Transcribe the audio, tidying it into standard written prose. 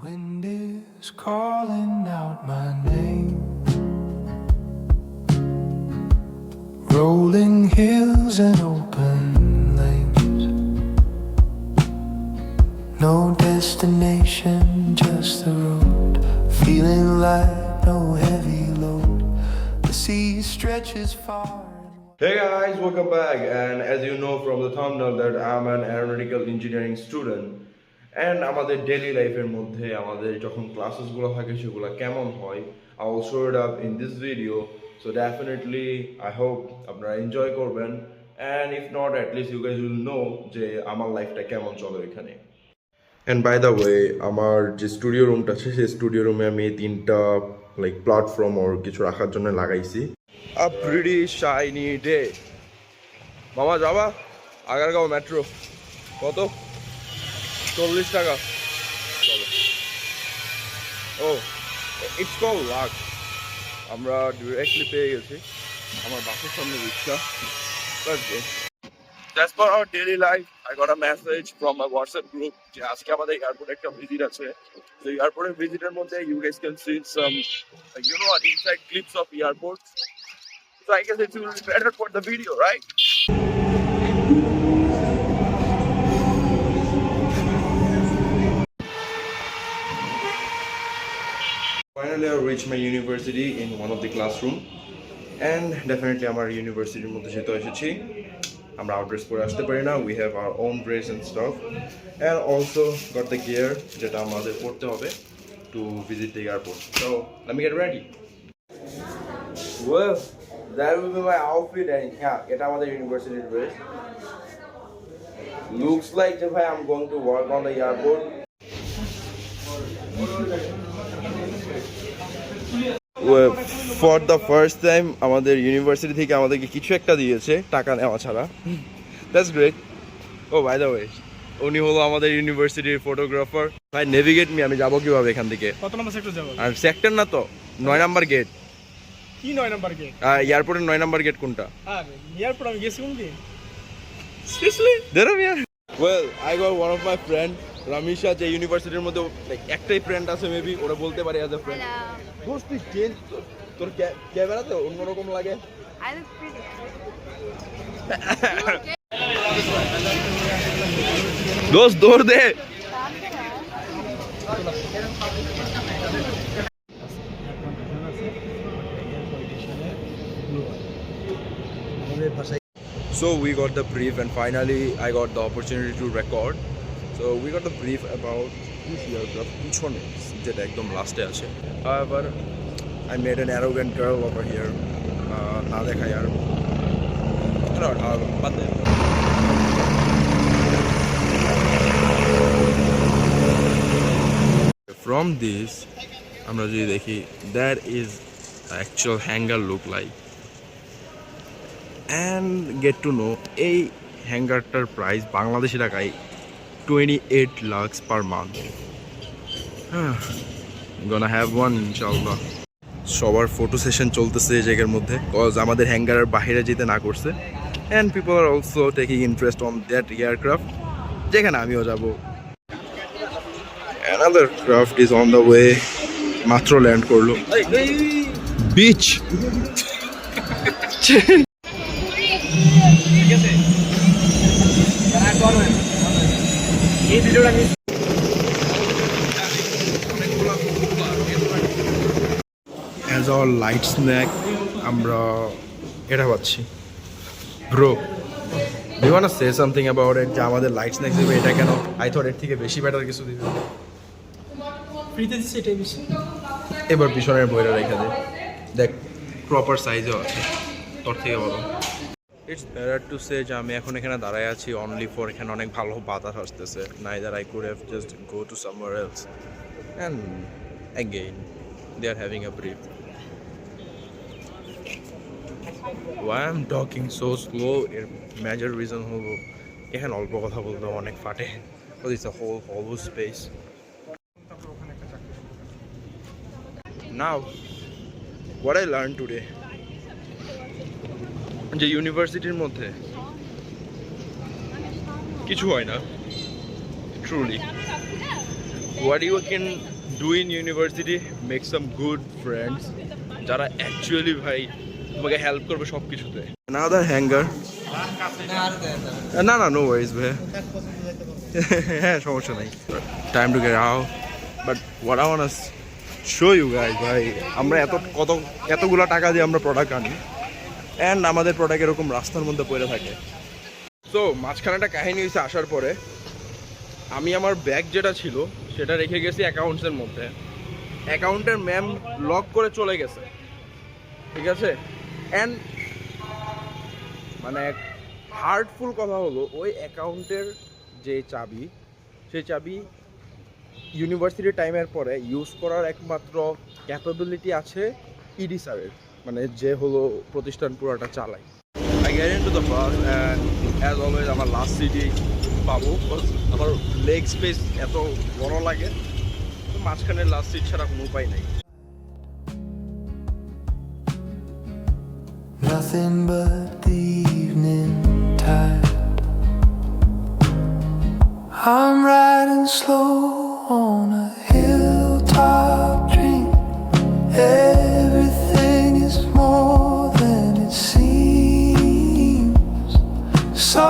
Wind is calling out my name. Rolling hills and open lanes. No destination, just the road. Feeling like no heavy load. The sea stretches far. Hey guys, welcome back. And as you know from the thumbnail that I'm an aeronautical engineering student. And আমাদের daily লাইফের মধ্যে আমাদের যখন ক্লাসেসগুলো থাকে সেগুলো কেমন হয় I will show it up in this video. So definitely I hope আপনারা এনজয় করবেন, and if not at least you guys will know যে আমার লাইফটা কেমন চলে এখানে. And by the way, আমার যে স্টুডিও রুমটা আছে সেই স্টুডিও রুমে আমি তিনটা লাইক প্ল্যাটফর্ম ওর কিছু রাখার জন্য লাগাইছি. A pretty shiny day. মামা যাবা আগারগাঁও মেট্রো কত 40 টাকা চলো। ও ইটস কল লাক, আমরা ডিরেক্টলি পেয়ে গেছি আমার বাসের সামনে রিক্সা। That's for our daily life. I got a message from my WhatsApp group যে আজকে আমাদের এয়ারপোর্টে একটা ভিজিট আছে। তো এয়ারপোর্টের ভিজিটের মধ্যে you guys can see some inside clips of airport. So I guess it will be better for the video, right? Finally, I reached my university in one of the classroom, and definitely our university মধ্যে যেতে এসেছি। আমরা আউটড্রেস পরে আসতে পারি না, we have our own dress and stuff, and also got the gear যেটা আমাদের পড়তে হবে to visit the airport. So let me get ready. Well, that will be my outfit, and yeah, এটা আমাদের university dress. Looks like যে ভাই I'm going to work on the airport. Well, for the first time আমাদের university থেকে আমাদেরকে কিছু একটা দিয়েছে টাকা নেওয়া ছাড়া। That's great. Oh, by the way, উনি হলো আমাদের ইউনিভার্সিটির ফটোগ্রাফার। ভাই নেভিগেট মি, আমি যাবো কিভাবে এখান থেকে? কত নম্বর সেক্টর যাব? আর সেক্টর না তো, 9 নাম্বার গেট। কি 9 নাম্বার গেট? এয়ারপোর্টের 9 নাম্বার গেট কোনটা? আরে এয়ারপোর্ট আমি গেছি কোনদিন? Seriously? There are here. Well, I got one of my friend Ramisha, যে ইউনিভার্সিটির মধ্যে লাইক একটাই ফ্রেন্ড আছে মেবি, ওরা বলতে পারে অ্যাজ এ ফ্রেন্ড। দোস্ত তুই চেঞ্জ, তোর ক্যামেরাতে অন্যরকম লাগে। I look pretty. দোস্ত দৌড় দে। So we got the brief, and finally I got the opportunity to record. So we got the brief about this aircraft, which one is যেটা একদম লাস্টে আছে। However, I made an arrogant girl over here. না দেখাই আর বাদ দে। From this আমরা যদি দেখি, that is actual hangar look like, and get to know এই হ্যাঙ্গারটার প্রাইস বাংলাদেশি টাকায় 28 lakhs per month. Gonna have one ইনশাআল্লাহ। সবার ফটো সেশন চলতেছে এই জায়গার মধ্যে, কজ আমাদের হ্যাঙ্গারের বাইরে যেতে না করছে, and people are also taking interest on that aircraft যেখানে আমিও যাব। Another craft is on the way, মাত্র ল্যান্ড করলো। বিচ এই ভিডিওটা আমি অ্যাজ আওয়ার লাইট স্ন্যাক আমরা এটা পাচ্ছি। Bro, do you want to say something about it, যে আমাদের লাইট স্ন্যাক দিবে এটা কেন? আই থট এর থেকে বেশি বেটার কিছু দিবে। ফ্রিতে দিছি এটাই বেশি। এবার পিছনের বইটা রেখে দে, দেখ প্রপার সাইজও আছে, তোর থেকে বলো। ইটস বেটার টু সে যে আমি এখন এখানে দাঁড়ায় আছি অনলি ফর এখানে অনেক ভালো বাতাস আসতেছে। Neither I could have just go to somewhere else, and again they are having a brief. Why I'm talking so slow, এর মেজর রিজন হলো এখানে অল্প কথা বলতে অনেক ফাটে, because it's a whole hollow space. Now, what I learned today, যে ইউনিভার্সিটির মধ্যে কিছু হয় না truly, what you can do in university, make some good friends যারা অ্যাকচুয়ালি ভাই তোমাকে হেল্প করবে সব কিছুতে। Another hanger. না না, no worries ভাই। হ্যাঁ সমস্যা নাই। Time to get out. But what I want to show you guys ভাই, আমরা এতগুলো টাকা দিয়ে আমরা প্রোডাক্ট আনি অ্যান্ড আমাদের প্রোডাক্ট এরকম রাস্তার মধ্যে পড়ে থাকে। তো মাঝখানে একটা কাহিনী হয়েছে, আসার পরে আমি আমার ব্যাগ যেটা ছিল সেটা রেখে গেছি অ্যাকাউন্টসের মধ্যে। অ্যাকাউন্টের ম্যাম লক করে চলে গেছে, ঠিক আছে। অ্যান্ড মানে হার্টফুল কথা হলো, ওই অ্যাকাউন্টের যে চাবি, সেই চাবি ইউনিভার্সিটি টাইমের পরে ইউজ করার একমাত্র ক্যাপাবিলিটি আছে ইডি স্যারের, মানে যে হলো প্রতিষ্ঠান পুরোটা চালায়। I get into the bus and as always আমার লাস্ট সিটি পাবো, আমার লেগ স্পেস এত বড় লাগে, তো মাঝখানে লাস্ট সিট ছাড়া কোনো উপায় নাই। Nothing but the evening tide. I'm riding slow on a hilltop dream. Everything is more than it seems. So